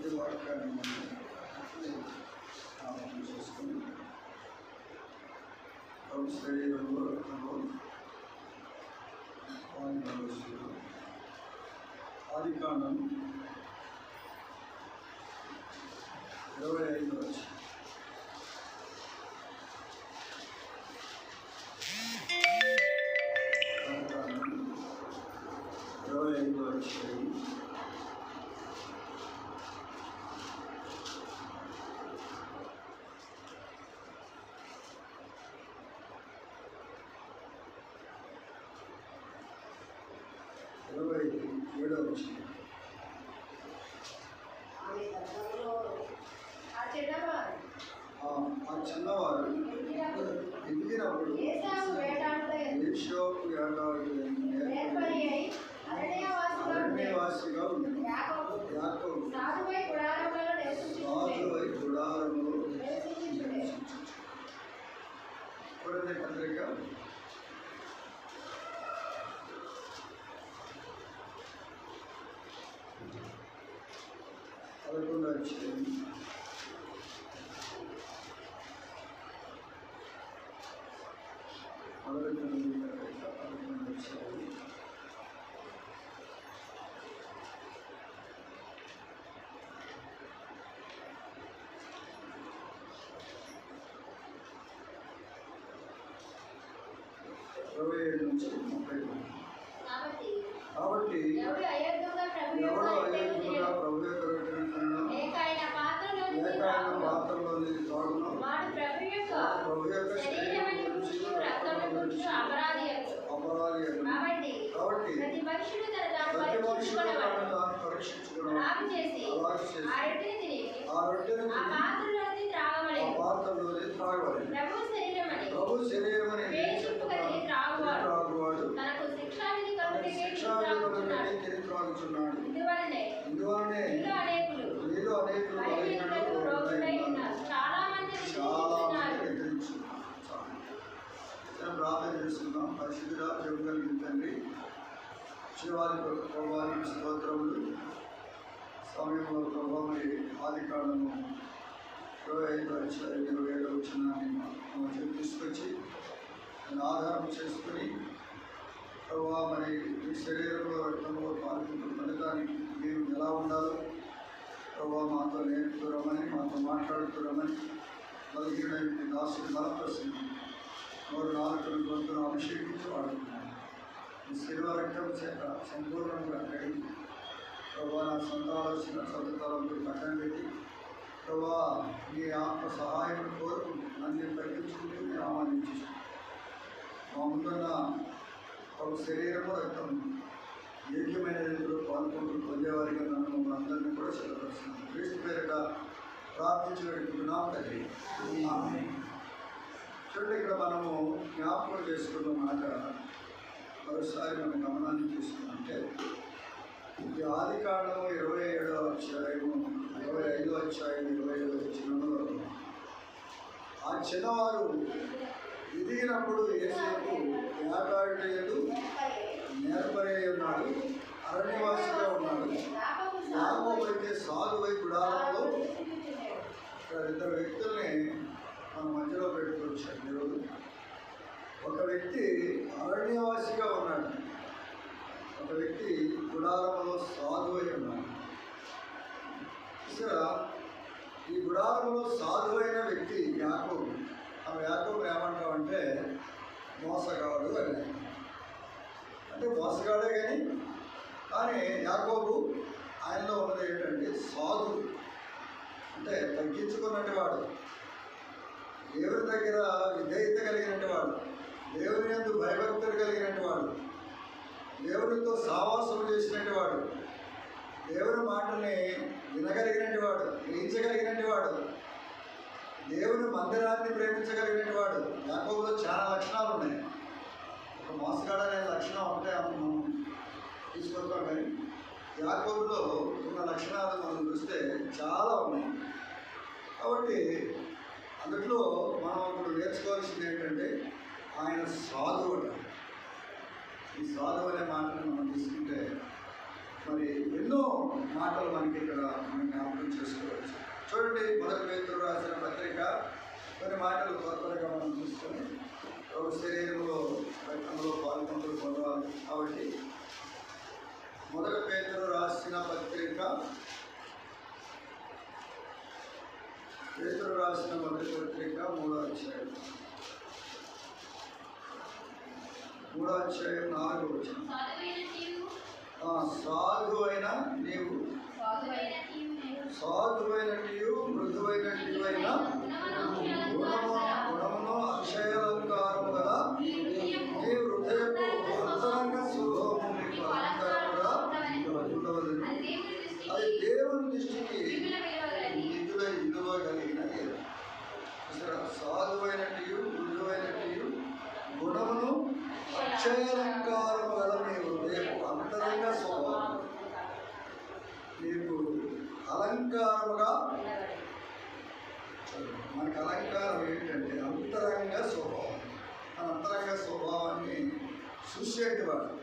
కొద్ది వాక్యాన్ని జ్ఞాపకం చేసుకుని ప్రభు శరీరంలో రక్తంలో ఆదికాండం 25 వచ్చి ఆ చిన్నవారు ఎదిగినప్పుడు ఏషోపు అరణ్యవాసిగా ఉంది. యాకోబు సాధువై గుడారంలో పత్రిక 11 అధ్యాయం 27 నుంచి 30. కాబట్టి ఎవడు అయోగ్యంగా ప్రభు పాత్రలోని తాగును ప్రభు యొక్క అపరాధి. కాబట్టి ప్రతి మనుషుడు తాను పరీక్షించుకోవడం ఆ రొట్టెను పాత్రలోని త్రాగవలెను. ప్రభు శరీరం అని త్రాగువాడు త్రాగుచున్నాడు. ఇందువలనే మీలో అనేకులు ప్రార్థన చేసుకుందాం. పరిశుద్ధుడా, ప్రేమ కలిగిన తండ్రి, ప్రభావానికి స్తోత్రములు. సమయంలో ప్రభావ మరి ఆదికాండము 25 అధ్యాయం 27 వచనాన్ని మా చెవి తీసుకొచ్చి దాన్ని ఆధారం చేసుకుని ప్రభావ మరి మీ శరీరంలో రక్తంలో పాల్గొనడానికి మీరు ఎలా ఉండాలో ప్రభావ మాతో నేర్పుతురమని, మాతో మాట్లాడుతురమని బలహీనమైన దాసుని బలపరుస్తుంది. 4 గొంతును అభిషేకించి వాడుతున్నాను. ఈ శిల్వ రక్తం చేత సంపూర్ణంగా కడిగి ప్రభావ నా సొంత ఆలోచన సొంతకాలంలో పక్కన పెట్టి ప్రభావ మీ ఆత్మ సహాయం కోరుకుంటూ నన్ను తగ్గించుకుంటూ నేను ఆహ్వానించేసాను. మా ముందున్న ప్రభు శరీరము రక్తం యోగ్యమైన రీతిలో పాల్గొంటూ పొందేవారిగా నన్ను మమ్మల్ని అందరినీ కూడా సిద్ధపరుస్తున్నాను. క్రీస్తు పేరిట ప్రార్థించి పెట్టుకుంటున్నాం తండ్రి. చూడండి, ఇక్కడ మనము జ్ఞాపకం చేసుకున్న మాట మరోసారి మన గమనాన్ని తీసుకున్నంటే ఈ ఆదికాండము 27వ అధ్యాయము 25వ అధ్యాయం 25వ వచనంలో ఆ చిన్నవారు ఎదిగినప్పుడు యేసేపు యాగాడు నేర్పరై ఉన్నాడు, అరణ్యవాసిగా ఉన్నాడు. యాకోబు అయితే సాధువై గుడారంలో. ఇక్కడ 2 వ్యక్తుల్ని మన మధ్యలో పెట్టుకొచ్చాడు ఈరోజు. ఒక వ్యక్తి అరణ్యవాసిగా ఉన్నాడు, ఒక వ్యక్తి గుడారంలో సాధువై ఉన్నాడు. ఈ గుడారంలో సాధువైన వ్యక్తి యాకోబు. ఆ యాకోబు ఏమంటామంటే మోసగాడు అని. అంటే మోసగాడే కానీ యాకోబు ఆయనలో ఉన్నది ఏంటంటే సాధు, అంటే తగ్గించుకున్నట్టు వాడు, దేవుని దగ్గర విధేయత కలిగినట్టు వాడు, దేవుని యందు భయభక్తులు కలిగినట్టు వాడు, దేవునితో సావాసం చేసినట్టు వాడు, దేవుని మాటల్ని వినగలిగినట్టు వాడు, గ్రహించగలిగినట్టు వాడు, దేవుని మందిరాన్ని ప్రేమించగలిగినట్టు వాడు. యాకోబులో చాలా లక్షణాలు ఉన్నాయి. ఒక మోసగాడు అనే లక్షణం ఒకటే మనం తీసుకొస్తాం, కానీ యాకోబులో ఉన్న లక్షణాలు మనం చూస్తే చాలా ఉన్నాయి. కాబట్టి అందులో మనం ఇప్పుడు నేర్చుకోవాల్సింది ఏంటంటే ఆయన సాధువు. ఈ సాధువు అనే మాటను మనం తీసుకుంటే మరి ఎన్నో మాటలు మనకి ఇక్కడ మనం జ్ఞాపకం చేసుకోవచ్చు. చూడండి, మొదటి పేతురు రాసిన పత్రిక కొన్ని మాటలు త్వరగా మనం చూసుకొని శరీరంలో రక్తంలో పాల్గొంటూ పొందాలి. కాబట్టి మొదటి పేతురు రాసిన పత్రిక, పేతురు రాసిన మొదటి పత్రిక 3వ అధ్యాయం 4వ వచనం. సాధువైన నీవు మృదువైన గుణమును అక్షయాలంకారము గల నీ హృదయపు అంతరంగ స్వభావము నీకు అలంకారముగా ఉండవలెను. అది దేవుని దృష్టికి విలువ కలిగినది. సాధువైనటియు మృదువైనటియు గుణమును అక్షయాలంకారము గల నీ హృదయపు అంతరంగ స్వభావం నీకు అలంకారముగా. మనకు అలంకారం ఏంటంటే అంతరంగ స్వభావం. మన అంతరంగ స్వభావాన్ని చూసేటివాడు.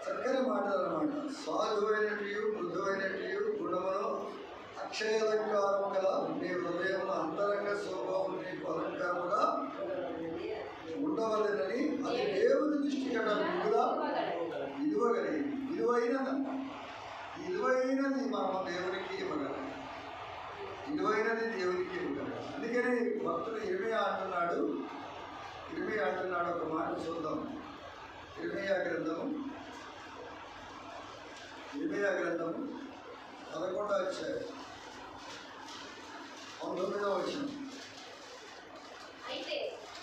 చక్కని మాటలు అన్నమాట. సాధువైనటియు మృదువైనటియు గుణమును అక్షయాలంకారము గల నీ హృదయమును అంతరంగ స్వభావం నీకు అలంకారముగా ఉండవలెనని అది దేవుని దృష్టి కడ విలువగలిగింది. విలువైనది మనం దేవునికి ఇవ్వగలం. విలువైనది దేవునికి ఇవ్వగలం. అందుకని భక్తుడు ఇర్మియా అంటున్నాడు ఒక మాట చూద్దాం. ఇర్మియా గ్రంథము 11వ అధ్యాయం 19వ వచనం.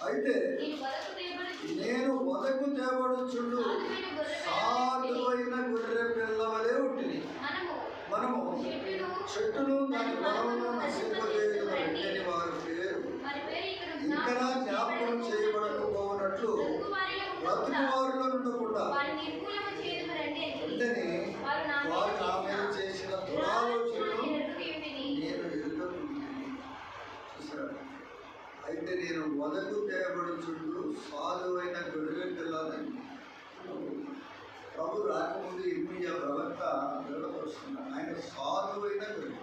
అయితే నేను వదకు తేబడుచుండు సాధువైన గొర్రె పిల్లవలే ఉంటిని. మనము చెట్టును దాని బలమును నశింపజేయని వారి పేరు ఇంకా జ్ఞాపకం చేయబడకపోనట్లు బ్రతుకు వారిలో ఉండకుండా వెంటనే వారు నా మీద చేసిన దురాలోచనను నేను ఎదుర్కొంటున్నాను. అయితే నేను వదకు తేబడుచుండు సాధువైన గొర్రె పిల్లలని ప్రభు రాకముందు ఇర్మియా ప్రవక్త దృఢపరుస్తున్నాడు. ఆయన సాధువైన గొర్రె.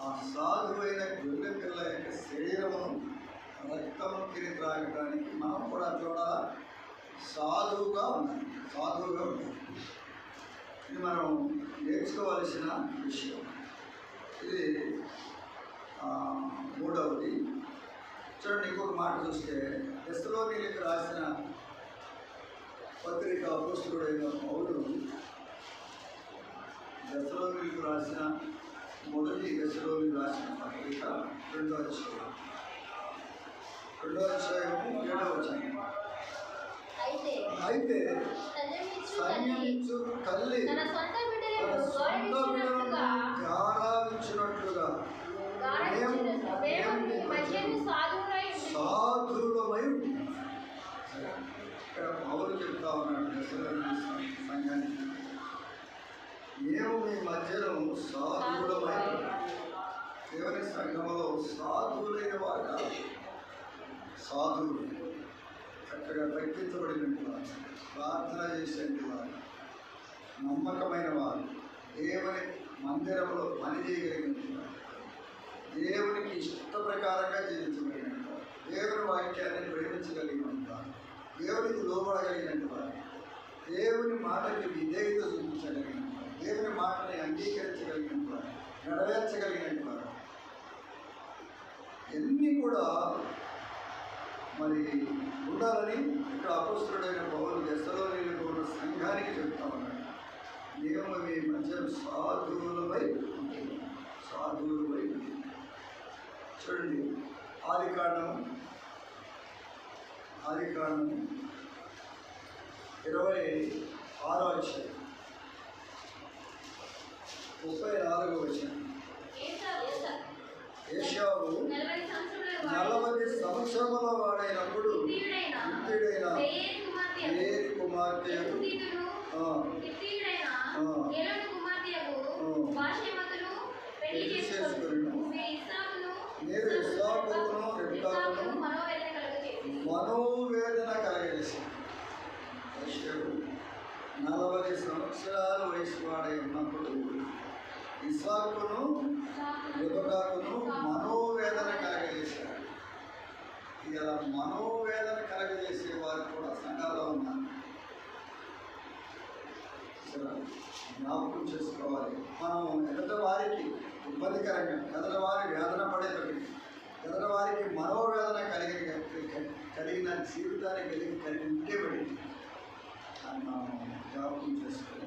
ఆ సాధువైన గొర్రె పిల్ల యొక్క శరీరమును రక్తము తిని త్రాగడానికి మనం కూడా చూడాలా, సాధువుగా ఉండాలి. ఇది మనం నేర్చుకోవలసిన విషయం. ఇది 3వది. చూడండి, ఇంకొక మాట చూస్తే తెస్సలోనికీయులకు రాసిన పత్రిక అపోస్తలుడైన పౌలు తెస్సలోనికీయులకు రాసిన మొదటి తెస్సలోనికీయులకు రాసిన పత్రిక 2వ అధ్యాయం 7వ వచనం. అయితే సంయమించు తల్లి తన సొంత బిడ్డలను గారావించినట్లుగా సాధువులమై ఉంటుంది. ఇక్కడ పౌలు చెప్తా ఉన్నాడు సంఘానికి, మేము మీ మధ్యలో సాధువులమై. దేవుని సంఘంలో సాధువులైన వారు కాదు, సాధువులు చక్కగా తగ్గించబడినట్టు వారు, ప్రార్థన చేసేటి వారు, నమ్మకమైన వారు, దేవుని మందిరంలో పని చేయగలిగిన వారు, దేవునికి ఇష్ట ప్రకారంగా జీవించబడిన వారు, దేవుని వాక్యాన్ని ప్రేమించగలిగిన వారు, దేవునికి లోబడగలిగిన వారు, దేవుని మాటకి విధేయత చూపించగలిగిన వారు, దేవుని మాటని అంగీకరించగలిగిన వారు, నెరవేర్చగలిగిన వారు, ఎన్ని కూడా మరి ఉండాలని ఇక్కడ అపోస్తలుడైన పౌలు తెస్సలోనికీయులకు ఉన్న సంఘానికి చెప్తా ఉన్నాడు. మేము మీ మధ్య సాధువులపై చూడండి, ఆదికాండము 26వ అధ్యాయం 34వ వచనం. ఏశావు 40 సంవత్సరముల వాడైనప్పుడు హిత్తీయుడైన ఏరీ కుమార్తెయగు పెళ్లి చేసుకొనెను. నేను ఇస్సాకును రెబెకాకును మనోవేదన కలగజేసి. 90 సంవత్సరాల వయసు వాడై ఉన్నప్పుడు ఇస్సాకును రెబెకాకును మనోవేదన కలగజేశాడు. ఇలా మనోవేదన కలగజేసే వారు కూడా సంఘాల్లో ఉన్నారు. జ్ఞాపకం చేసుకోవాలి. మనం ఎదుటి వారికి ఇబ్బందికరంగా, ఎదుటి వారి వేదన పడేటప్పుడు, ఎదుటి వారికి మనోవేదన కలిగిన జీవితాన్ని కలిగి పడి అని మనం జ్ఞాపకం చేసుకోవాలి.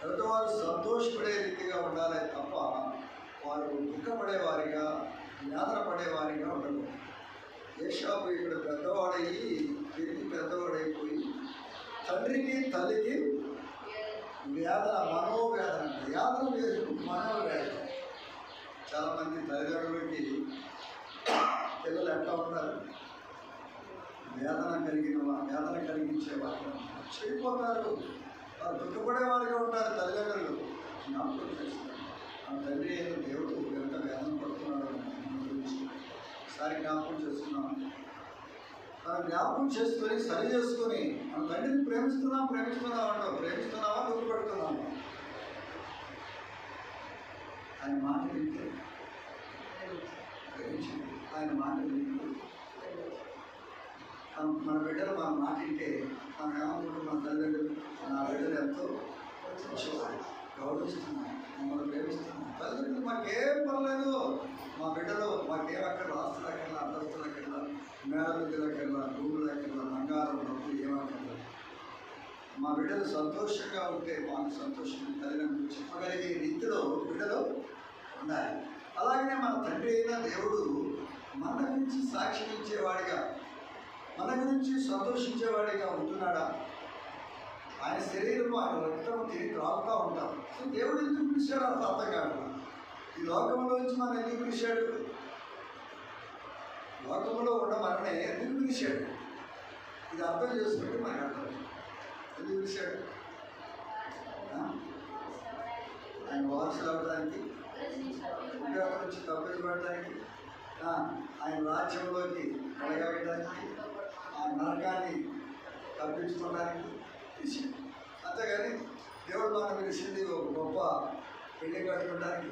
ఎదుటివారు సంతోషపడే రీతిగా ఉండాలి తప్ప వారు దుఃఖపడేవారిగా, వేదన పడేవారిగా ఉండదు. ఏషావు ఇక్కడ పెద్దవాడయ్యి తిరిగి పెద్దవాడైపోయి తండ్రికి తల్లికి వేదన, మనోవేదన, వేదన వేరు, మనోవేదన. చాలామంది తల్లిదండ్రులకి పిల్లలు ఎట్లా ఉంటారు? వేదన కలిగించే వాళ్ళు చెడిపోతారు. వారు దుఃఖపడేవారిగా ఉంటారు. తల్లిదండ్రులు జ్ఞాపకం చేస్తారు. ఆ తండ్రి ఏదో దేవుడు ఎంత వేదన పడుతున్నాడు గురించి ఒకసారి జ్ఞాపకం చేస్తున్నాం. మనం జ్ఞాపకం చేసుకొని సరి చేసుకొని మన తండ్రిని ప్రేమిస్తున్నావా ప్రేమిస్తున్నావా దుఃఖపడుతున్నావా? ఆయన మాట వింటే ప్రేమించండి. ఆయన మాట వింటూ మన బిడ్డలు మన మాట వింటే మనం ఏమనుకుంటున్నాం? మన తల్లిదండ్రులు నా బిడ్డలు ఎంతో గౌరవిస్తున్నాం, మమ్మల్ని ప్రేమిస్తున్నాం. తల్లిదండ్రులు మాకేం పర్లేదు, మా బిడ్డలు మాకేం అక్కడ ఆస్తులు అక్కడ, అంతస్తులు అక్కడ, మేడలు అక్కడ, భూములు అక్కడ, బంగారం డబ్బులు ఏమక్కర్లేదు. మా బిడ్డలు సంతోషంగా ఉంటే మాకు సంతోషం తల్లిదండ్రులు చెప్పగలిగే రీతిలో బిడ్డలు ఉండాలి. అలాగనే మన తండ్రి అయిన దేవుడు మన గురించి సాక్షి ఇచ్చేవాడిగా, మన గురించి సంతోషించేవాడిగా ఉంటున్నాడా? ఆయన శరీరం, ఆయన రక్తం తిరిగి రాలుతూ ఉంటాం. సో దేవుడు ఎందుకు పిలిచాడు అంత అర్థం కాదు. ఈ లోకంలో నుంచి మనం ఎందుకు పిలిచాడు? లోకంలో ఉన్న మననే ఎందుకు పిలిచాడు? ఇది అర్థం చేసుకుంటే మనకు అర్థం. ఎందుకు పిలిచాడు? ఆయన వారసులు అవ్వడానికి, ఉద్యోగం నుంచి తప్పించబడటానికి, ఆయన రాజ్యంలోకి అడగడానికి, ఆ నరకాన్ని తప్పించుకోవడానికి పిలిచాడు. అంతేగాని దేవుడు మనం పిలిచింది ఒక గొప్ప పెళ్లి కట్టుకోవడానికి,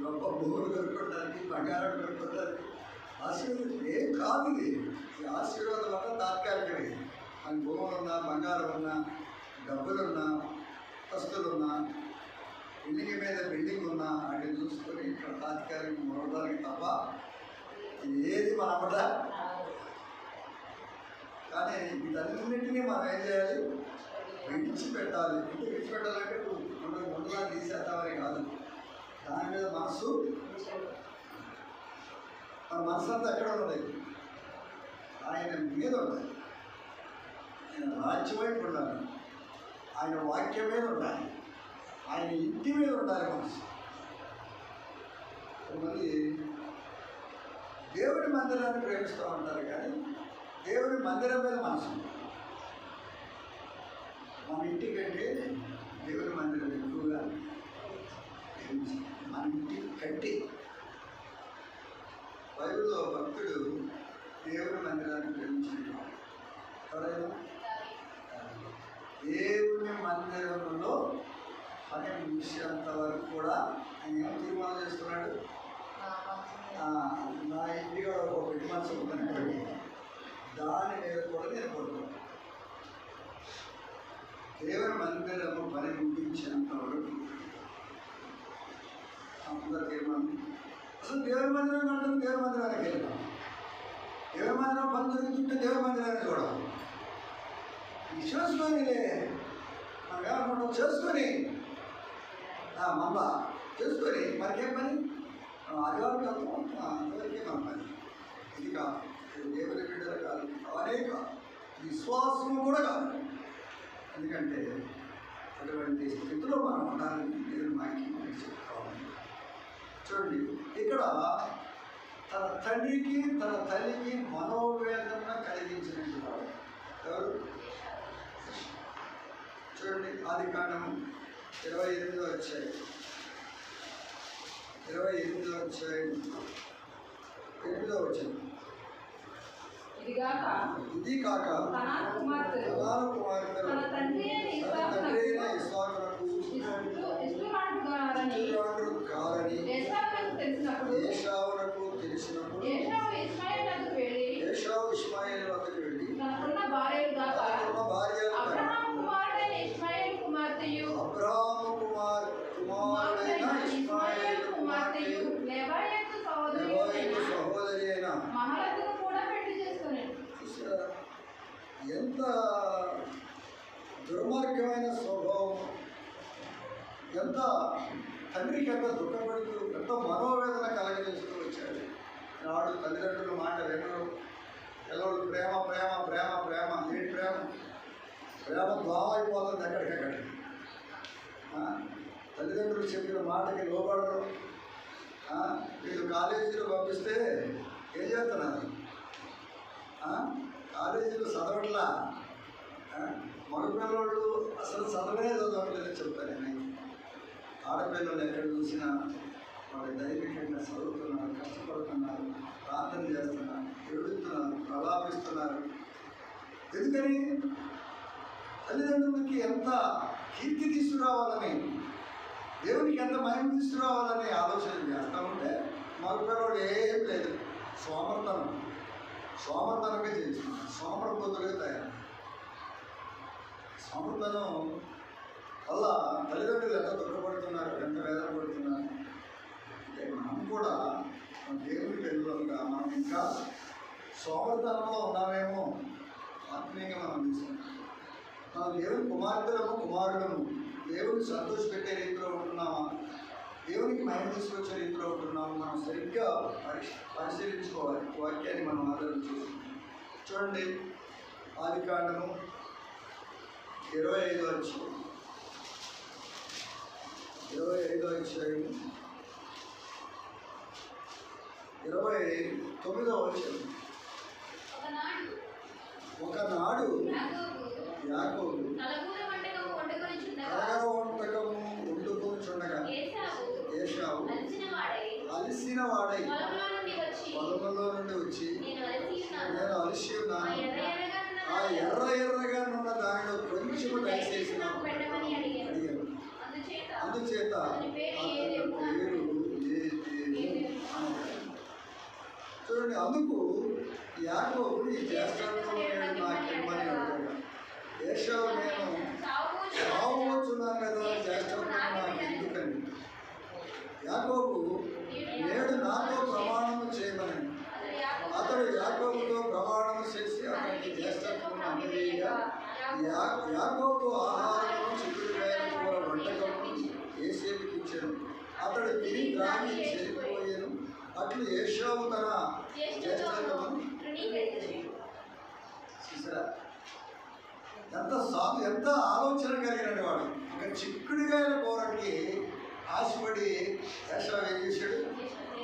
గొప్ప భూములు కొనుక్కోవడానికి, బంగారం కొనుక్కోవడానికి, ఆశీర్వాదం ఏం కాదు. ఇది ఈ ఆశీర్వాదం వల్ల తాత్కాలికమే. మన భూములు ఉన్నా, బంగారం ఉన్నా, డబ్బులున్నా, వస్తువులున్నా, బిల్డింగ్ మీద బిల్డింగ్ ఉన్నా వాటిని చూసుకొని ఇక్కడ తాత్కాలిక మొదలడానికి తప్ప ఏది మనపట. కానీ వీటన్నింటినీ మనం ఏం చేయాలి? విడిచిపెట్టాలి. విడిచిపెట్టాలంటే ముందుగా తీసేద్దామని కాదు, దాని మీద మనసు, మన మనసు అంతా ఎక్కడ ఉన్నది? ఆయన మీద ఉండాలి. ఆయన రాజ్యం వైపు ఉండాలి, ఆయన వాక్యం మీద ఉండాలి, ఆయన ఇంటి మీద ఉండాలి మనసు. మరి దేవుడి మందిరాన్ని ప్రేమిస్తూ ఉంటారు కానీ దేవుడి మందిరం మీద మనసు. మన ఇంటికంటే దేవుడి మందిరం ఎక్కువగా మన ఇంటి కట్టి. బైబిల్లో భక్తుడు దేవుడి మందిరాన్ని ప్రేమించాడు. ఎవరైనా దేవుని మందిరంలో పని ముగిసేంత వరకు కూడా ఆయన ఏం తీర్మానం చేస్తున్నాడు? నా ఇంటిగా ఒక పెట్టి మనసు ఉందనుకోండి, దాని మీద కూడా నేను కొడుతున్నాను. దేవుని మందిరము పని ముగించేంత వరకు అందరూ తీర్మానం. అసలు దేవుని మందిరం కడుతుంది, దేవుని మందిరానికి వెళ్తాం. దేవుని మందిరం పని జరుగుతుంటే దేవుని మందిరాన్ని చూడాలి. చేసుకొని మనం ఏమనుకుంటాం? చేసుకొని మళ్ళా చేసుకొని మనకేం పని? ఆదివారం వెళ్తాం, అంతవరకే మన పని. ఇది కాదు, దేవుని బిడ్డలు కాదు, అనేక విశ్వాసము కూడా కాదు. ఎందుకంటే అటువంటి స్థితిలో మనం ఉండాలని దేవుని వాక్యం మనకి చెప్పుకోవాలి. చూడండి, ఇక్కడ తన తండ్రికి తన తల్లికి మనోవేదన కలిగించినట్టు వాడు ఎవరు? చూడండి, ఆదికాండము 28వ అధ్యాయం 8వ వచనం. ఇది కాక కనాను కుమార్తెలు తన తండ్రి అయిన ఇస్సాకునకు ఇష్టపడుతున్నారని ఏశావునకు తెలిసినప్పుడు ఏశావు ఇష్మాయేలు వద్దకు వెళ్ళి తనకున్న భార్యలు గాక అబ్రహాము కుమారుడైన ఇష్మాయేలు కుమార్తెయు నెబాయోతు సహోదరి అయిన మహలతును కూడా పెళ్లి చేసుకున్నాడు. ఎంత దుర్మార్గమైన స్వభావం, ఎంత తండ్రికి ఎంత దుఃఖపడుతూ ఎంత మనోవేదన కలగజేస్తూ వచ్చాడు. నాడు తల్లిదండ్రుల మాట వినరు, పిల్లలు ప్రేమ ప్రేమ ప్రేమ ప్రేమ ఏంటి ప్రేమ ప్రేమ ద్వామ అయిపోతుంది ఎక్కడికక్కడ. తల్లిదండ్రులు చెప్పిన మాటకి లోబడరు. వీళ్ళు కాలేజీలో పంపిస్తే ఏం చేస్తున్నారు? కాలేజీలో చదవట్లా. మగపిల్లలు అసలు చదవనే చదవట్లేదని చెప్తాను నేను. ఆడపిల్లలు ఎక్కడ చూసినా వాళ్ళు దైవికంగా చదువుతున్నారు, కష్టపడుతున్నారు, ప్రార్థన చేస్తున్నారు, ఎడుతున్నారు, ప్రలాపిస్తున్నారు. ఎందుకని? తల్లిదండ్రులకి ఎంత కీర్తి తీసుకురావాలని, దేవునికి ఎంత మహిమ తీసుకురావాలని ఆలోచన చేస్తూ ఉంటే మగపిల్లవాడు ఏం లేదు, సోమర్తనంగా చేస్తున్నారు, సోమరపోతులుగా తయారు. సోమర్తనం వల్ల తల్లిదండ్రులు ఎంత దుఃఖపడుతున్నారు, ఎంత వేదన పడుతున్నారు. అంటే మనం కూడా మన దేవుని పిల్లలుగా మనం ఇంకా సోమర్తనంలో ఉన్నామేమో ఆత్మీయంగా మనం తీసుకుంటాం. మనం దేవుని కుమార్తెలము కుమారుడము దేవుని సంతోషపెట్టే రీతిలో ఉంటున్నామా, దేవునికి మహిమ తీసుకొచ్చే రీతిలో ఉంటున్నాము, మనం సరిగ్గా పరిశీలించుకోవాలి. వాక్యాన్ని మనం ఆధారం చేసుకుంటాం. చూడండి, ఆదికాండము 25వ అధ్యాయం 29వ వచనం. ఒకనాడు యాకోబు కలగర వంటకము వండుకొనుచుండగా ఏశావు అలసిన వాడై పొలంలో నుండి వచ్చి నేను అలసి ఉన్నాను, ఆ ఎర్రగా నున్న దానిలో కొంచెము దయచేసిన అడిగాను. అందుచేత పేరు చూడండి. అందుకు యాకోబు ఈ జ్యేష్ఠత్వం నాకేమని అడిగాడు. ఏశావు నేను సాగుతున్నాను కదా, జ్యేష్ఠత్వం నాకు ఎందుకని? యాకోబు నేడు నాతో ప్రమాణము చేయమని అతడు యాకోబుతో ప్రమాణం చేసి అతనికి జ్యేష్ఠత్వం అందజేయగా యాకోబు ఆహారము చిక్కుడుకాయ కూర వంటకము ఏసేపుకి ఇచ్చాను. అతడు తిని త్రాగి చెడిపోయాను. అట్లు ఏశావు తన జ్యేష్ఠత్వము చూసారా? ఎంత ఆలోచన కలిగిన వాడు. ఇంకా చిక్కుడుకాయల కూరకి ఆశపడి ఏశావు ఏం చేశాడు?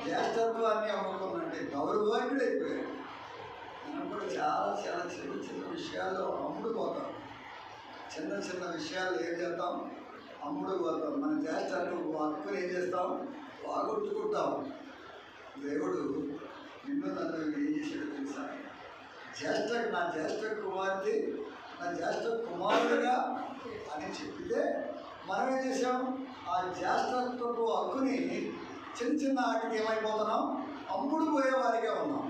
జ్యేష్ఠత్వాన్ని అమ్ముకున్నట్టే దౌర్భాగ్యుడు అయిపోయాడు. మనం కూడా చాలా చిన్న విషయాల్లో అమ్ముడు పోతాం. చిన్న విషయాలు ఏం చేస్తాం? అమ్ముడు పోతాం. మన జ్యేష్ఠత్వం హక్కుని ఏం చేస్తాం? బాగొట్టుకుంటాం. దేవుడు నిన్ను నన్ను ఏం చేశాడు తెలుసా? నా జ్యేష్ఠ కుమార్తె, నా జ్యేష్ఠ కుమారుడుగా అని చెప్పితే మనం ఏం చేసాం? ఆ జ్యేష్ఠత్వపు హక్కుని చిన్న వాటికి ఏమైపోతున్నాం? అమ్ముడు పోయేవారిగా ఉన్నాం.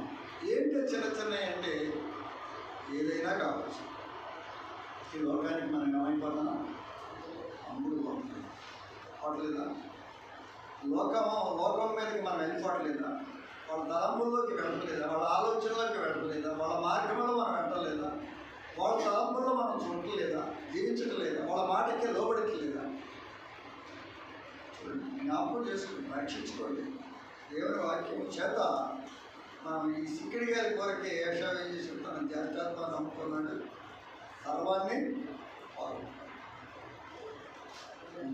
ఏంటి చిన్న అంటే ఏదైనా కావచ్చు. ఈ లోకానికి మనం ఏమైపోతున్నాం? అమ్ముడు పోతున్నాం. పోవట్లేదా? లోకం మీదకి మనం వెళ్ళిపోవట్లేదా? వాళ్ళ తలంపుల్లోకి వెళ్ళలేదా? వాళ్ళ ఆలోచనలోకి వెళ్ళలేదా? వాళ్ళ మార్గంలో మనం వెళ్ళలేదా? వాళ్ళ తలంపుల్లో మనం చూడలేదా? జీవించట్లేదా? వాళ్ళ మాటకే లోబడట్లేదా? చూడండి, జ్ఞాపకం చేసుకుని రక్షించుకోండి. దేవుని వాక్యం చేత మనం ఈ సిక్కిడి గారి కొరకే ఏశావు ఏం చేసి తన జ్యేష్ఠత్వాన్ని నమ్ముకున్నాడు. సర్వాన్ని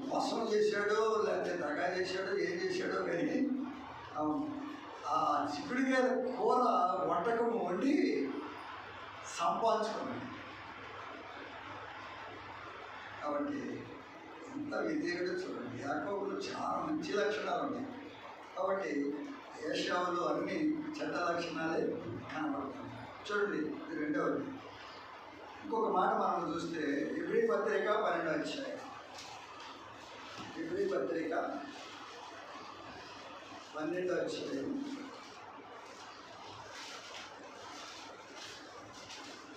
మోసం చేశాడు, లేకపోతే దగా చేశాడు, ఏం చేశాడో కానీ ఆ చిక్కుడు గారి కూర వంటకం వండి సంపాదించుకున్నాడు. కాబట్టి ఎంత విధేయుడు చూడండి. యాకోబులో చాలా మంచి లక్షణాలు ఉన్నాయి. కాబట్టి ఏశావులో అన్ని చెడ్డ లక్షణాలే కనబడుతున్నాయి. చూడండి, ఇది రెండవది. ఇంకొక మాట మనం చూస్తే ఇబ్రీ పత్రిక 12వ అధ్యాయం. ఇబ్రీ పత్రిక 12వ అధ్యాయం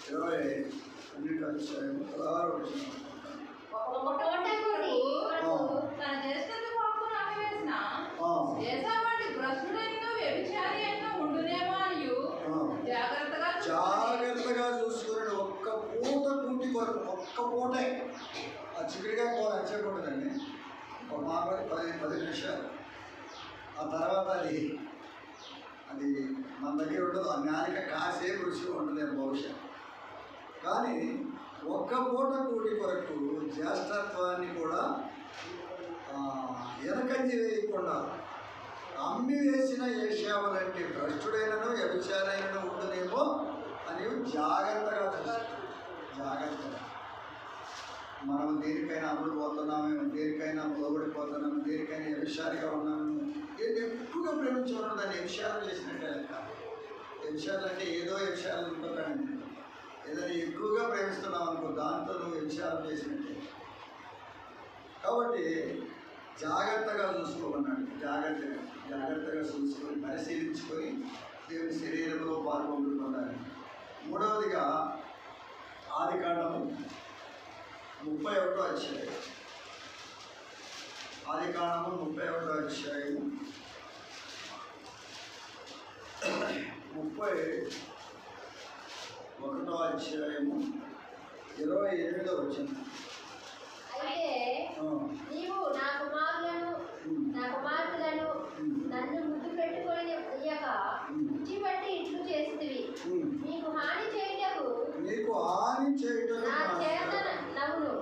12వ అధ్యాయం 16వ వచనం. తన జ్యేష్ఠతకు హక్కును అమ్మివేసిన ఏసావు వంటి భ్రష్టుడైనను వ్యభిచారి అయినను ఉండునేమో అనియు జాగ్రత్తగా చూసుకుని ఒక్క పూట కూటి కొరకు, ఒక్క పూటే ఆ చిక్కుడుగా కూర నచ్చకూడదండి. ఒక మామూలు 10 నిమిషాలు. ఆ తర్వాత అది మన దగ్గర ఉండదు. ఆ నాలిక కాసేపు రుచి ఉండలేదు బహుశా. కానీ ఒక్క పూట కూటి కొరకు జ్యేష్ఠత్వాన్ని కూడా వెనకంజి వేయకుండా అమ్మి వేసిన ఏషావులంటే భ్రష్టుడైనను వ్యభిచారైనను ఉండునేమో అని జాగ్రత్తగా చూస్తాం. జాగ్రత్తగా మనం దేనికైనా అమలు పోతున్నామేమో, దేనికైనా లోబడిపోతున్నాము, దేనికైనా వ్యభిచారిగా ఉన్నాము. ఏది ఎక్కువగా ప్రేమించడం దాన్ని వ్యభిచారం చేసినట్టే లెక్క. వ్యభిచారాలు అంటే ఏదో వ్యభిచారాలు ఉంటుందండి. ఏదైనా ఎక్కువగా ప్రేమిస్తున్నాం అనుకో, దాంతో నువ్వు వ్యభిచారం చేసినట్టే. కాబట్టి జాగ్రత్తగా చూసుకోమన్నాడు. జాగ్రత్తగా చూసుకొని పరిశీలించుకొని దేవుని శరీరంలో పాల్గొంటున్నారు. మూడవదిగా ఆదికాండము 31వ అధ్యాయం. ఆదికాండము 31వ అధ్యాయం 31వ అధ్యాయము 28వ వచనం. నీవు నా కుమార్తెలను నన్ను ముద్దు పెట్టుకొని ఇయ్యక బట్టి ఇట్లు చేసితివి. నీకు హాని చేయుటకు నా చేత నవ్వును.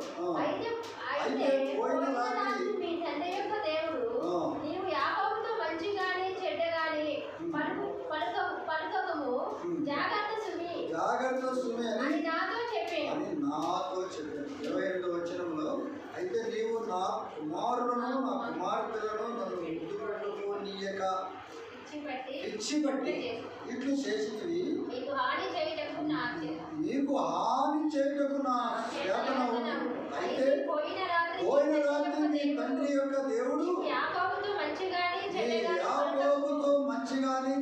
అయితే మీ తండ్రి యొక్క దేవుడు నీవు యాకోబుతో మంచిగాని చెడ్డగాని పలుకకము, జాగ్రత్త సుమి అని నాతో చెప్పాను. 28వ వచనంలో, అయితే నీవు నా కుమారులను నా కుమార్తెలను నన్ను ముద్దు పెట్టుకోనీయక ఇచ్చిబట్టి ఇట్లు చేసినవి. నీకు హాని చేయుటకు నా చేతనవు. అయితే పోయిన రాత్రి నీ తండ్రి యొక్క దేవుడు యాకోబుతో మంచిగాని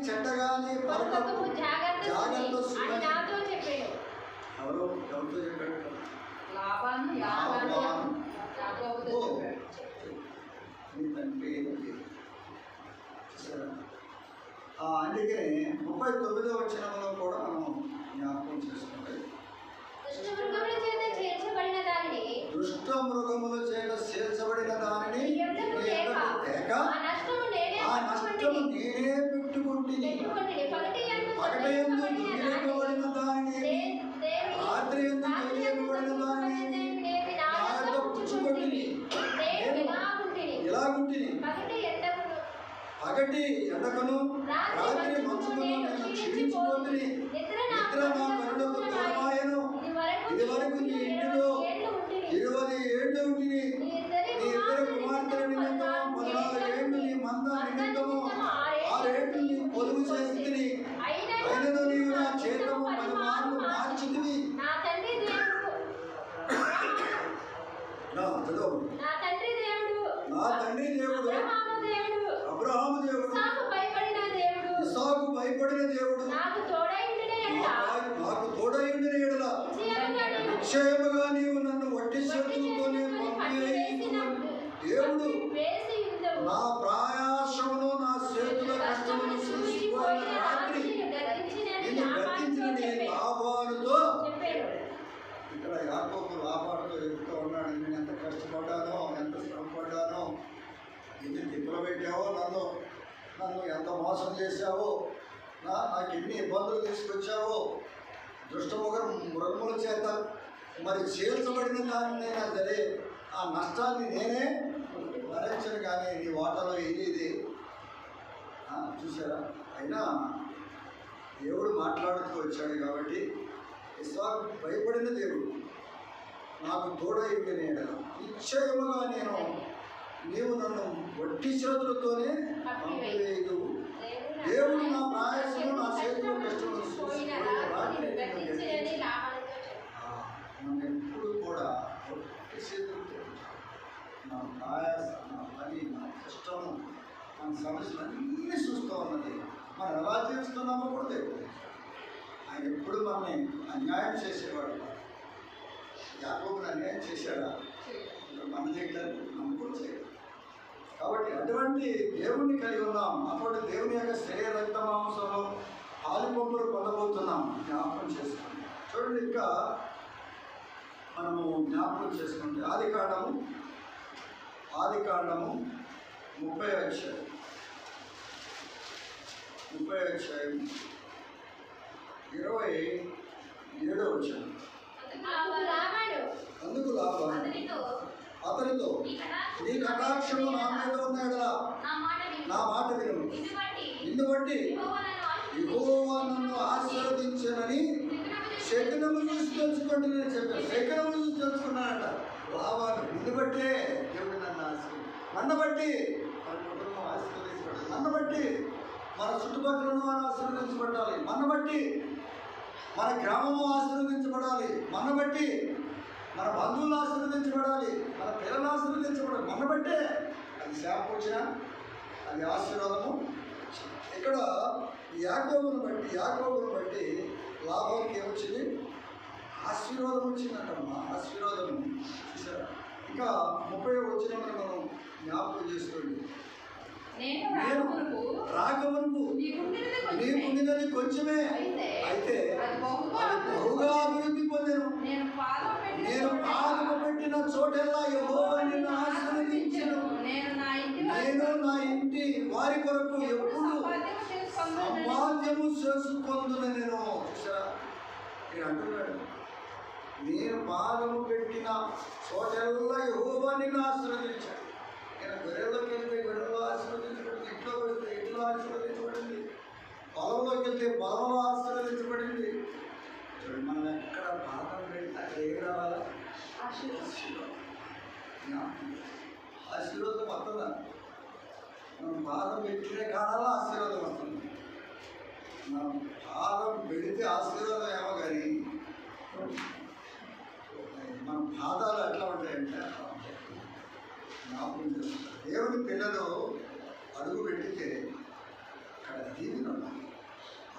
చెడ్డగాని పలుకకు, జాగ్రత్త సుమి అని నాతో చెప్పాడు. ఎవరితో చెప్పాడు? అందుకే 39వ వచనంలో కూడా మనం జ్ఞాపకం చేసుకుంటే, దుష్ట మృగముల చేత చేర్చబడిన దానిని తేక ఆ నష్టము నేనే పెట్టుకుంటుని. పగటయందు దుర్వినియోగపడిన దానిని, రాత్రి ఎందు దుర్వినియోగపడిన దానిని నాతో పుచ్చుకొంటిని. ఇలాగుంటిని. పగటి ఎండకను రాత్రి మంచుకును నేను క్షీణించిపోతుని. నిద్ర నా కరుణకు దూరమాయను. ఇదివరకు నీ ఇంటిలో 20 ఏళ్ళు ఉంటిని. నీ ఇద్దరు కుమార్తెల నిమిత్తము 14 ఏళ్ళు నీ మంద నిమిత్తము 6 ఏళ్ళు నీ పొదుగు చేసితిని. అయినను నీవు నా చేతము 10 మార్లు మార్చితివి. నా తండ్రి దేవుడు అబ్రహాము దేవుడు, ఇస్సాకు భయపడిన దేవుడు, నాకు తోడైయుండిన ఎడల నిశ్చయముగా నీవు నన్ను వట్టి చేతులతోనే పంపివేయుదువు. దేవుడు నా ప్రయాసమును నా చేతుల కష్టమును చూసిపోయిన రాత్రి నిన్ను గద్దించిన నీ లాభాలతో. ఇక్కడ యాకోబు లాభాలతో చెప్తూ ఉన్నాడు. నేను ఎంత కష్టపడ్డానో, ఎంత శ్రమపడ్డానో, ఎన్ని తిప్పులు పెట్టావో, నన్ను ఎంత మోసం చేశావో, నాకు ఎన్ని ఇబ్బందులు తీసుకొచ్చావో, మృగముల చేత మరి చేర్చబడిన దానినైనా సరే ఆ నష్టాన్ని నేనే భరించను. కానీ నీ వాటలో ఇది చూసారా? అయినా దేవుడు మాట్లాడుతూ వచ్చాడు కాబట్టి, ఇస్సాకు భయపడిన దేవుడు నాకు తోడై ఉండిన నిశ్చయముగా నీవు నన్ను వట్టి చేతులతోనే పంపివేయదు. దేవుడు నా ప్రయాసము నా చేతిలో కష్టము మనం ఎప్పుడు కూడా ఒట్టి చేతులతో నా ప్రయాస, నా పని, నా కష్టము, మన సమస్యలు అన్నీ చూస్తూ ఉన్నది. మనం ఎలా చేస్తున్నామో కూడా దేవుడు. ఆయన ఎప్పుడు మనల్ని అన్యాయం చేసేవాడు. యాకోబుని అన్యాయం చేశాడా? మన చేయగలరు, మనం కూడా చేయగలరు. కాబట్టి అటువంటి దేవుణ్ణి కలిగి ఉన్నాం. అటువంటి దేవుని యొక్క శరీర రక్త మాంసంలో పాలుపంపులు పొందబోతున్నాం. జ్ఞాపకం చేసుకుంటాం. చూడండి, ఇంకా మనము జ్ఞాపకం చేసుకుంటే ఆదికాండము 30వ అధ్యాయం 27వ వచనం. అందుకు లాభం అతనితో నీ కటాక్షము నా మీద ఉన్న ఎడల నా మాట విను, నిన్ను బట్టి యెహోవా నన్ను ఆశీర్వదించనని శకునము చూసి తెలుసుకోండి. నేను చెప్పాను, శకునము చూసి తెలుసుకున్నానంట. లాభాలు నిన్ను బట్టే దేవుడు నన్ను నన్ను బట్టి మన కుటుంబం ఆశీర్వదించబడాలి, నన్ను బట్టి మన చుట్టుపక్కల ఉన్న వారు ఆశీర్వదించబడాలి, మన బట్టి మన గ్రామము ఆశీర్వదించబడాలి, మన బట్టి మన బంధువులు ఆశీర్వదించబడాలి, మన పిల్లలు ఆశీర్వదించబడాలి, మన బట్టే. అది శాపం వచ్చినా అది ఆశీర్వాదము. ఇక్కడ యాకోబును బట్టి లాభానికి ఏమొచ్చింది? ఆశీర్వాదం వచ్చిందంటమ్మా, ఆశీర్వాదము. చూసారా? ఇంకా 30వ వచనం మనం జ్ఞాపకం చేసుకోండి. నేను రాకమునుపు నీకుండినది కొంచెమే, అయితే అది బహుగా అభివృద్ధి పొందెను. నేను పాదము పెట్టిన చోటెల్లా యెహోవా నిన్ను ఆశీర్వదించెను. నేను నా ఇంటి వారి కొరకు ఎప్పుడు సంపాద్యము చేసుకొందున. నేను అంటున్నాడు, నేను పాదము పెట్టిన చోటెల్లా యెహోవా నిన్ను ఆశీర్వదించాడు. నేను గొర్రెల్లోకి వెళ్తే గొర్రెల్లో ఆశీర్వదించబడింది, ఇంట్లోకి వెళ్తే ఇంట్లో ఆశీర్వదించబడింది, పొలంలోకి వెళ్తే పొలంలో ఆశీర్వదించబడింది. చూడండి, మనం ఎక్కడ పాదం పెడితే అక్కడ ఏం రావాలా? ఆశీర్వాదం వస్తుందా? మనం పాదం పెట్టిన కాడాలా ఆశీర్వాదం వస్తుంది. మనం పాదం పెడితే ఆశీర్వాదం ఏమో, కానీ మన పాదాలు ఎట్లా ఉంటాయంటే జ్ఞాపకం చేస్తారు. దేవుని పిల్లలు అడుగు పెట్టితే అక్కడ దీవెన ఉన్నాయి,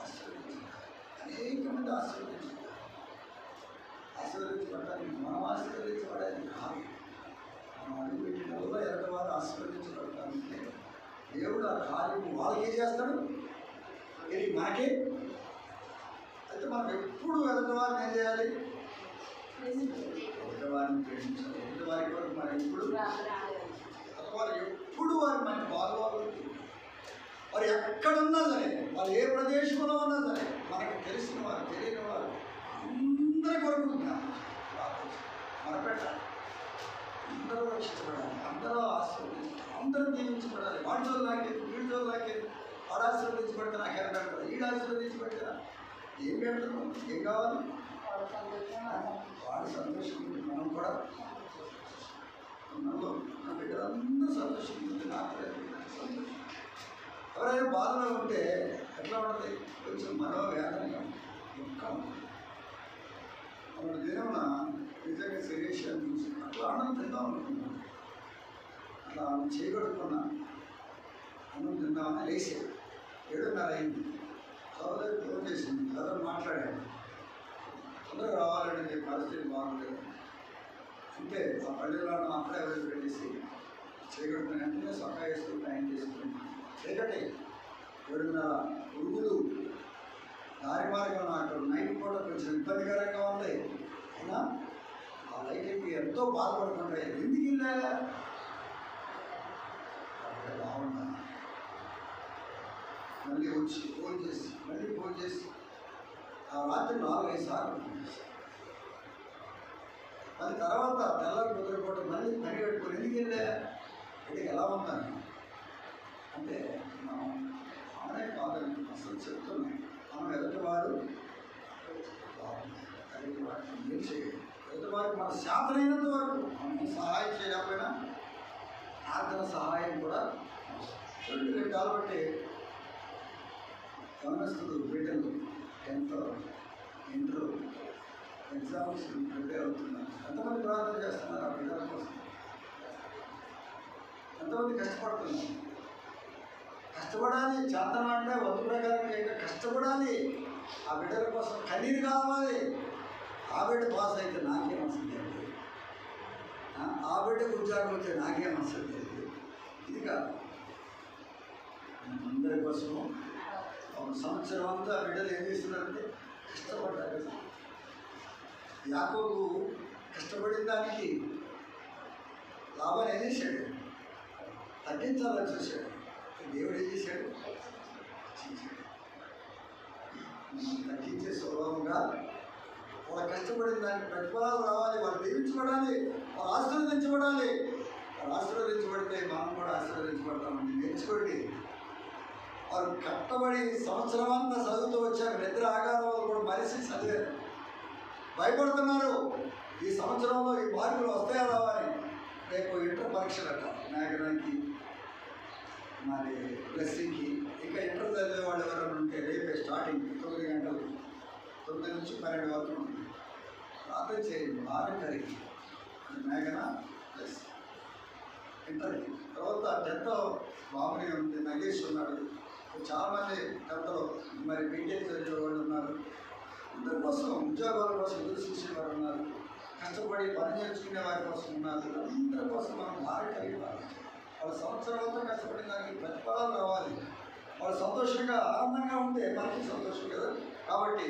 ఆశీర్వదించాలి. అనేక మంది ఆశీర్వదించబడటానికి మనం ఆశీర్వదించబడేది కాదు. మనం అడుగు పెట్టిన వల్ల ఎరటవారు ఆశీర్వదించబడటానికి దేవుడు ఆ కార్యము వాళ్ళకి ఏం చేస్తాడు? ఇది మనకే. అయితే మనం ఎప్పుడు ఎరటవారిని ఏం చేయాలి? ఎరటవారిని ప్రేమించాలి. ఎరటవారి కొరకు మనం ఎప్పుడు వారు మన బాగోవాలి. వారు ఎక్కడున్నా సరే, వాళ్ళు ఏ ప్రదేశంలో ఉన్నా సరే, మనకు తెలిసిన వారు తెలియని వారు అందరి కొరకు మనపెట్టాలి. అందరూ రక్షించబడాలి, అందరూ ఆశీర్వదించాలి, అందరూ దీవించబడాలి. వాడి జోలు నాకేది, వీడి జోలు నాకేది, వాడు ఆశీర్వదించబడితే నాకు ఎరగడతాడు, వీడు ఆశీర్వదించబడితే ఏం పెడతాము? ఏం కావాలి? వాడు సంతోషం. మనం కూడా మనలో నా బిడ్డలందరూ సంతోషించింది, నాకు సంతోషం. ఎవరైనా బాధలో ఉంటే ఎట్లా ఉంటుంది? కొంచెం మనోవేదనగా దుఃఖం. మన దినమున నిజంగా శరీరం చూసి అట్లా అన్నం తిందాం అనుకున్నాను. అట్లా చేయగడుకున్నా అన్నం తిందామని లేచాడు. 7:30 అయింది. సోదరు ఫోన్ చేసింది, సోదరు మాట్లాడాడు. తొందరగా రావాలంటే పరిస్థితి బాగుండేది. అంటే ఆ పల్లెల్లో అక్కడే వదిలిపెట్టేసి చీకటి వెంటనే సొక్కా వేసుకుని టైం చేసుకుని చీకటి 7:30 పురుగులు దారి మార్గం. నాకు నైట్ కూడా కొంచెం ఇబ్బందికరంగా ఉంది. అయినా ఆ లైట్కి ఎంతో బాధపడుతుంటాయి. ఎందుకు వెళ్ళా బాగున్నా. మళ్ళీ వచ్చి ఫోన్ చేసి ఆ రాత్రి 4-5 సార్లు ఫోన్ చేసి దాని తర్వాత తెల్లారి కుదిరిపోవటం మళ్ళీ పని పెట్టుకొని ఎందుకు వెళ్ళా ఇంటికి ఎలా ఉంటాను అంటే మనం ఆమె కాదని అసలు చెప్తున్నాం. మనం ఎదుటివారు ఏం చేయాలి? ఎదుటివారికి మన శాతనైనంత వరకు మనం సహాయం చేయకపోయినా ప్రార్థన సహాయం కూడా చూడండి. కాబట్టి యవనస్తులు బిడ్డలు 10th ఇంటర్ ఎగ్జామ్స్ ప్రిపేర్ అవుతున్నారు. ఎంతమంది ప్రార్థన చేస్తున్నారు ఆ బిడ్డల కోసం? ఎంతమంది కష్టపడుతున్నారు? కష్టపడాలి. చేతన అంటే వంతు ప్రకారం చేయక కష్టపడాలి. ఆ బిడ్డల కోసం కన్నీరు కావాలి. ఆ బిడ్డ పాస్ అయితే నాకేం వస్తుంది అండి, ఆ బిడ్డకు ఉద్యోగం వచ్చే నాకేం వస్తుంది అండి. ఇది కాదు. అందరి కోసము ఒక సంవత్సరం అంతా బిడ్డలు ఏం చేస్తున్నారంటే కష్టపడ్డారు. యాకోబు కష్టపడిన దానికి లాభాన్ని ఏం చేశాడు? తగ్గించాలని చూశాడు. దేవుడు ఏం చేశాడు? తగ్గించే స్వభావంగా వాళ్ళు కష్టపడిన దానికి ప్రతిఫలాలు రావాలి. వాళ్ళు దీవించబడాలి, వాళ్ళు ఆశీర్వదించబడాలి. వాళ్ళు ఆశీర్వదించబడితే మనం కూడా ఆశీర్వదించబడతామండి. నేర్చుకోండి. వారు కష్టపడి సంవత్సరం అంతా చదువుతూ వచ్చాక నిద్ర ఆగారం కూడా మనిషి చదివారు. భయపడుతున్నారు, ఈ సంవత్సరంలో ఈ మార్కులు వస్తాయా రావాలి. రేపు ఇంటర్ పరీక్షలట మేఘనానికి, మరి ప్లస్సీకి. ఇంకా ఇంటర్ చదివే వాళ్ళు ఎవరైనా ఉంటే రేపే స్టార్టింగ్ 9 గంటలు, 9 నుంచి 12 వరకు ఉంటుంది. ప్రార్థన చేయండి. 6 తారీఖు మేఘన ప్లస్ ఇంటర్కి. తర్వాత 10th మామూలుగా ఉంది, నగేష్ ఉన్నాడు. చాలామంది 10th మరి బీటెక్ చదివే వాళ్ళు ఉన్నారు. అందరి కోసం ఉద్యోగాల కోసం ఎదురు చూసే వారు ఉన్నారు. కష్టపడి పని నేర్చుకునే వారి కోసం ఉన్నారు. అందరి కోసం మనం మారగలిగాలి. వాళ్ళ సంవత్సరం అంతా కష్టపడిన దానికి ప్రతిఫలాలు రావాలి. వాళ్ళు సంతోషంగా ఆనందంగా ఉంటే మనకి సంతోషం కదా. కాబట్టి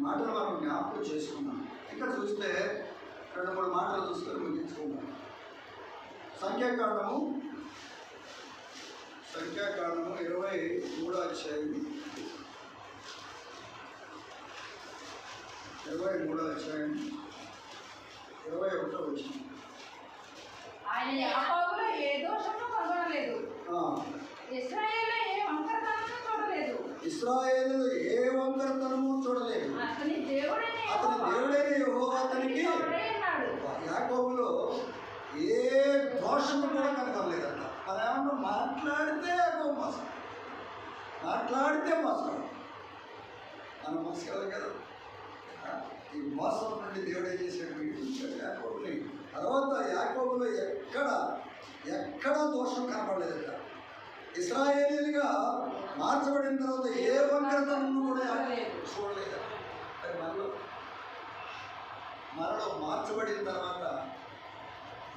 మాటలు మనం జ్ఞాపకం చేసుకున్నాం. ఇంకా చూస్తే 2-3 మాటలు చూసుకొని ముగించుకుందాం. సంఖ్యాకాండము 23వ అధ్యాయం 21వ వచనం. ఆయన యాకోబులో ఏ దోషము కనుగొనలేదు, ఇశ్రాయేలులో ఏ వంకరతనము చూడలేదు. ఇశ్రాయేలులో ఏ వంకరతనము చూడలేదు. అతని దేవుడైన యెహోవా అతనికి యాకోబులో ఏ దోషము కూడా కనపడలేదంట. మనం ఏమన్నా మాట్లాడితే మోసం, మనం మోసగలం కదా. ఈ మోసం నుండి దేవుడు ఏం చేశాడు? విడిపించాడు యాకోబుని. తర్వాత యాకోబులో ఎక్కడ దోషం కనపడలేదట. ఇశ్రాయేలీలుగా మార్చబడిన తర్వాత ఏ వంకరతనము కూడా చూడలేదు. మనలో మార్చబడిన తర్వాత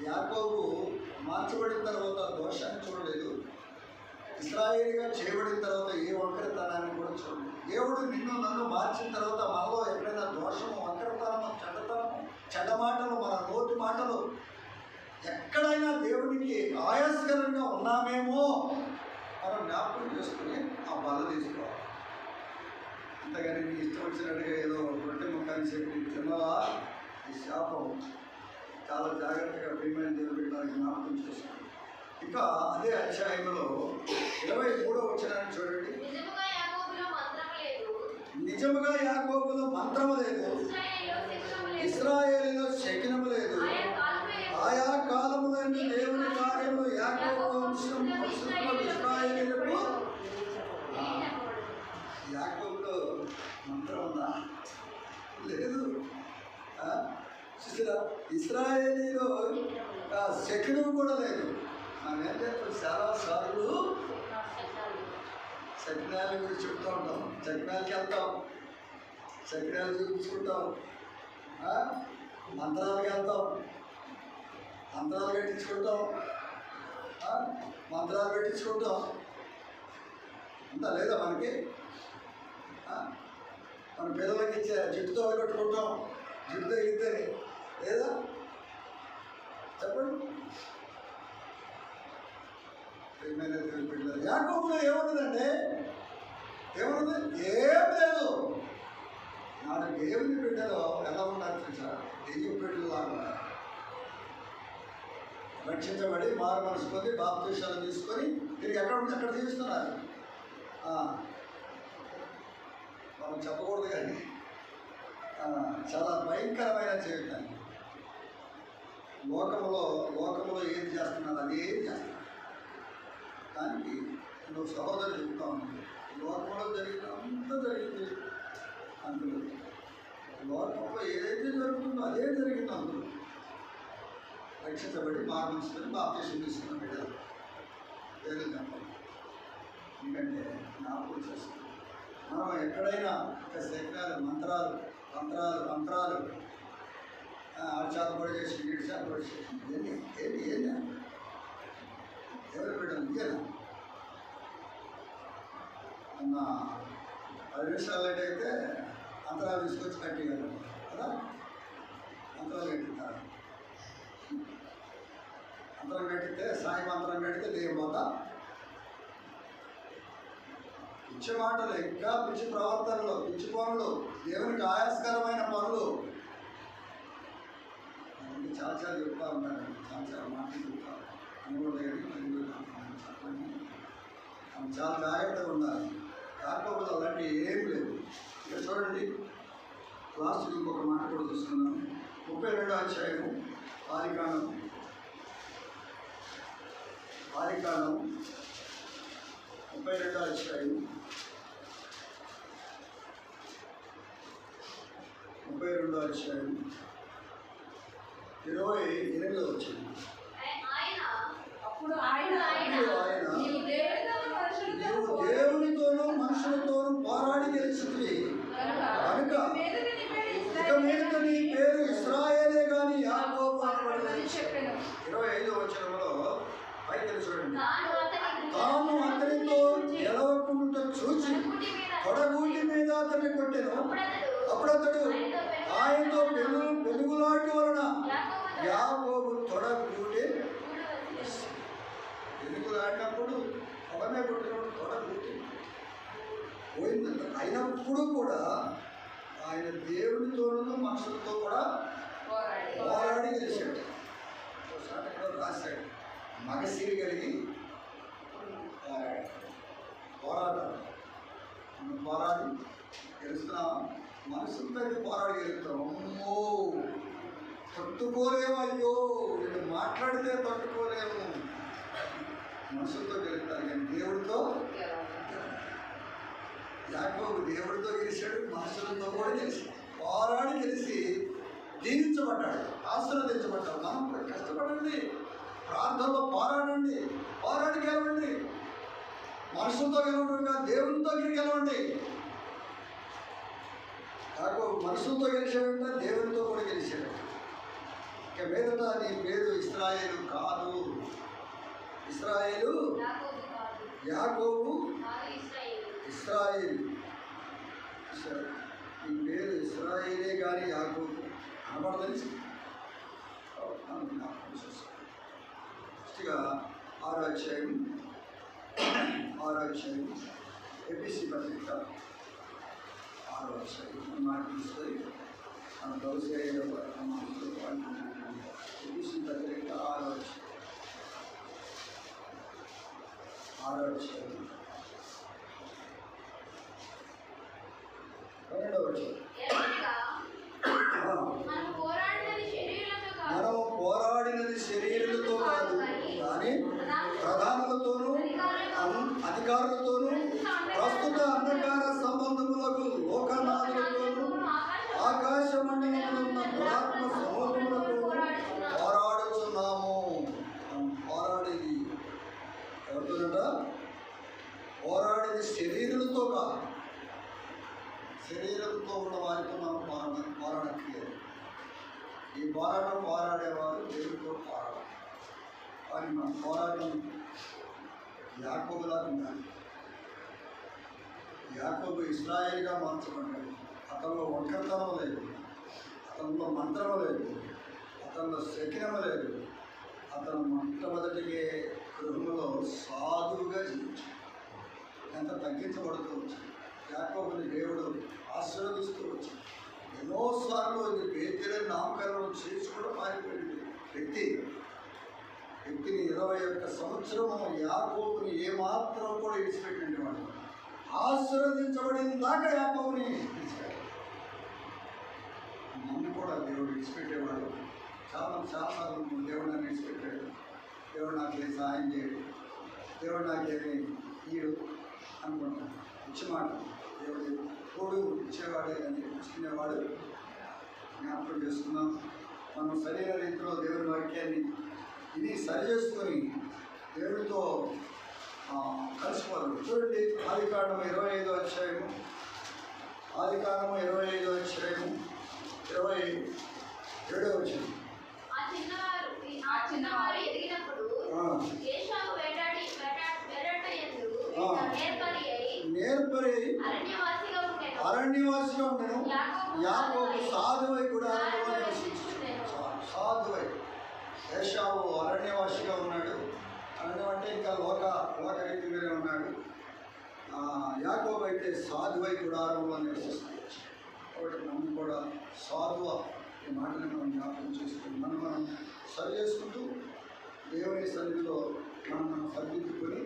యాకోబు మార్చబడిన తర్వాత దోషాన్ని చూడలేదు. ఇశ్రాయేలుగా చేయబడిన తర్వాత ఏ వంకరతనాన్ని కూడా చూడలేదు. దేవుడు నిన్ను నన్ను మార్చిన తర్వాత మనలో ఎక్కడైనా దోషము, వంకరతనము, చెడ్డ మాటలు, మన నోటి మాటలు ఎక్కడైనా దేవునికి ఆయాస్కరంగా ఉన్నామేమో మనం జ్ఞాపకం చేసుకుని ఆ బల తీసుకోవాలి. అంతేగాని నీ ఇష్టం వచ్చినట్టుగా ఏదో రొట్టె ముఖాన్ని చెప్పి తిన్నవా, ఈ శాపం. చాలా జాగ్రత్తగా ప్రియమైన దేవుడు పెట్టడానికి జ్ఞాపకం చేసుకోవాలి. ఇంకా అదే అధ్యాయంలో 23వ వచనాన్ని చూడండి. నిజముగా యాకోబులో మంత్రము లేదు, ఇశ్రాయేలులో శకునము లేదు. ఆయా కాలములందు దేవుని కార్యములు యాకోబు వంశం ఇశ్రాయేలులకు. యాకోబులో మంత్రం ఉందా? లేదు. ఇశ్రాయేలీలో శకునము కూడా లేదు. మనం ఏం చేస్తాం? చాలాసార్లు శకునాల గురించి చెప్తూ ఉంటాం. శకునాలకి వెళ్తాం, శకునాలు చూపించుకుంటాం, మంత్రాలకు వెళ్తాం, మంత్రాలు పెట్టించుకుంటాం, అంతా లేదా మనకి? మన పిల్లలకి ఇచ్చే జుట్టుతో కట్టుకుంటాం, జుట్టు తగిలితే లేదా? చెప్పండి. పిల్లలు యాకోబులో ఏమున్నదంటే ఏం లేదు. నాడు దేవుని బిడ్డలో ఎలా ఉన్నారు చూసా? దెయ్యం బిడ్డలా ఉన్నారు. రక్షించబడి మారు మనసు పొంది బాప్తీసాలు తీసుకొని తిరిగి ఎక్కడ ఉంటే అక్కడ జీవిస్తున్నారు. మనం చెప్పకూడదు కానీ చాలా భయంకరమైన జీవితాన్ని లోకంలో ఏది చేస్తున్నారు అదే చేస్తున్నారు. దానికి నువ్వు సహోదరులు చెప్తా ఉన్నావు. లోకంలో జరిగిన అంత జరిగింది అందులో. లోకంలో ఏదైతే జరుగుతుందో అదే జరిగింది అందులో. రక్షించబడి మార్మించుకొని బాప్తీసం తీసుకున్న బిడ్డలు పేర్లు చెప్పాలి. ఎందుకంటే జ్ఞాపకం చేస్తాం మనం ఎక్కడైనా ఒక శక్రాలు మంత్రాలు మంత్రాలు మంత్రాలు చేతపడి చేసి వీడి చేతపడి చేసి ఏంటి ఏంటి ఏంటి ఎవరు బిడ్డలు ఇదేనా అన్న 10 నిమిషాలు లేట్ అయితే అంతరాలు తీసుకొచ్చి కట్టేయగలరు కదా. అంతరాలు కట్టిస్తారు. అంతరం కట్టితే సాయం అంతరం కట్టితే లేకపోతా పిచ్చి మాటలు, ఇంకా పిచ్చి ప్రవర్తనలు, పిచ్చి పనులు, దేవునికి ఆయాస్కరమైన పనులు చాలా చాలా చెప్తా ఉంటారు. చాలా చాలా మాటలు చెప్తారు. అనుభవం చాలా జాగ్రత్తగా ఉండాలి. కాకపోతే అలాంటి ఏం లేదు. ఇక చూడండి, లాస్ట్ ఇంకొక మాట కూడా చూస్తున్నాను. 32వ అధ్యాయము ఆదికాండం 32వ అధ్యాయం 28వ వచ్చింది. అప్పుడు ఆయన నీవు దేవునితోనూ మనుషులతోనూ పోరాడి గెలిచింది కనుక ఇక మీదట నీ పేరు ఇశ్రాయేలే గాని యాకోబు అనబడదని చెప్పాను. 25వ వచనంలో పైకి చూడండి. తాను అతనితో గెలవకుండా చూసి తొడగూటి మీద అతన్ని కొట్టెను. అప్పుడు అతడు ఆయనతో పెనుగులాట వలన యాకోబు తొడగూటి పెనుగులాడినప్పుడు అవన్నీ కొట్టినప్పుడు తొడగూటి పోయిందంట. అయినప్పుడు కూడా ఆయన దేవునితోనూ మనుషులతో కూడా పోరాడి గెలిచాడు. రాశాడు మగసిరి కలిగి పోరాటం పోరాడి గెలుస్తున్నావా? మనుషులతో అయితే పోరాడి గెలుస్తాం. అమ్మో తట్టుకోలేము. అయ్యో వీళ్ళు మాట్లాడితే తట్టుకోలేము. మనుషులతో గెలుస్తారు కానీ దేవుడితో యాకోబు దేవుడితో గెలిచాడు, మనుషులతో కూడా గెలిచాడు. పోరాడి గెలిచి దీవించబడ్డాడు, ఆశీర్వదించబడ్డాడు. మనం కూడా కష్టపడండి, ప్రార్థనలో పోరాడండి, పోరాడి గెలవండి. మనుషులతో గెలవడం దేవునితో గెలవండి. యాకోబు మనుషులతో గెలిచాడంటే దేవునితో కూడా గెలిచాడు. ఇక మీదట నీ పేరు ఇశ్రాయేలు కాదు, ఇశ్రాయేలు యాకోబు ఇశ్రాయేలు. ఈ పేరు ఇశ్రాయేలే కానీ యాకోబు అనబడదని ఫస్ట్గా 6వ అధ్యాయం ఎపిసి పత్రిక 6వ అధ్యాయం మాట తీసుకొని మన దౌర్జన్య ఎపిసి పత్రిక 6వ అధ్యాయం 12వ అధ్యాయం. మనం పోరాడినది శరీరులతో కాదు కానీ ప్రధానులతోనూ అధికారులతోనూ ప్రస్తుత అంధకార సంబంధములకు లోకనాథులతోనూ ఆకాశ మండలములున్న దురాత్మ సమూహములతో పోరాడుతున్నాము. పోరాడేది ఎవరితోనట? పోరాడేది శరీరులతో కాదు. శరీరంతో ఉన్న వారితో మనం పోరాడట్లేదు. ఈ పోరాడేవారు దేవుడితో పోరాడాలి. కానీ మన పోరాటం యాకోబులా ఉండాలి. యాకోబు ఇశ్రాయేలుగా మార్చబడ్డాడు. అతనిలో ఒంటరితనం లేదు, అతనిలో మంత్రం లేదు, అతనిలో శకినం లేదు. అతను మొట్టమొదటిగా గృహంలో సాధువుగా జీవించాడు. ఎంత తగ్గించబడుతూ వచ్చింది. యాకోబుని దేవుడు ఆశీర్వదిస్తూ వచ్చింది. ఎన్నోసార్లు ఇది పేతురు నామకరణం చేసి కూడా మారిపోయింది. వ్యక్తిని 21 సంవత్సరము యాకోబుని ఏమాత్రం కూడా విడిచిపెట్టింది. వాడు ఆశీర్వదించబడిన దాకా యాకోబుని విడిచిపెట్టాడు. నన్ను కూడా దేవుడు విడిచిపెట్టేవాడు. చాలాసార్లు దేవుడు నన్ను విడిచిపెట్టాడు. దేవుడు నాకేం సహాయం చేయడు, దేవుడు నాకేమి ఈడు అనుకుంటాను. ఇచ్చిమాట దేవుడు తోడు ఇచ్చేవాడే కానీ ఇచ్చుకునేవాడు. జ్ఞాపకం చేసుకున్నాం. మనం సరైన రీతిలో దేవుని వాక్యాన్ని ఇది సరి చేసుకొని దేవుడితో కలిసిపోవాలి. చూడండి, ఆదికాండం 25వ అధ్యాయము, ఆదికాండం 25వ అధ్యాయము 27వ వచనం. ఆ చిన్నవారు ఎదిగినప్పుడు ఏశావు వేటాడయందు నేర్పరి అరణ్యవాసిగా ఉండెను. యాకోబు సాధువై కూడా సాధువై. ఏశావు అరణ్యవాసిగా ఉన్నాడు. అరణ్యం అంటే ఇంకా లోకరీతిగానే ఉన్నాడు. యాకోబు అయితే సాధువై గుడారంలో నివసిస్తుంది. కాబట్టి మనం కూడా సాధువ ఈ మాటని మనం జ్ఞాపకం చేసుకుని మనం సరి చేసుకుంటూ దేవుని సన్నిధిలో మనం సరిదిద్దుకొని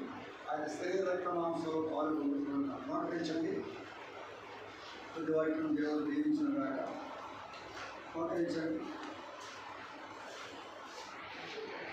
ఆయన శరీర రక్తమాంసంలో పాల్గొంటున్నాం. మోకరించండి. కొద్ది వాక్యం దేవుడు దీవించిన దాకా మోకరించండి.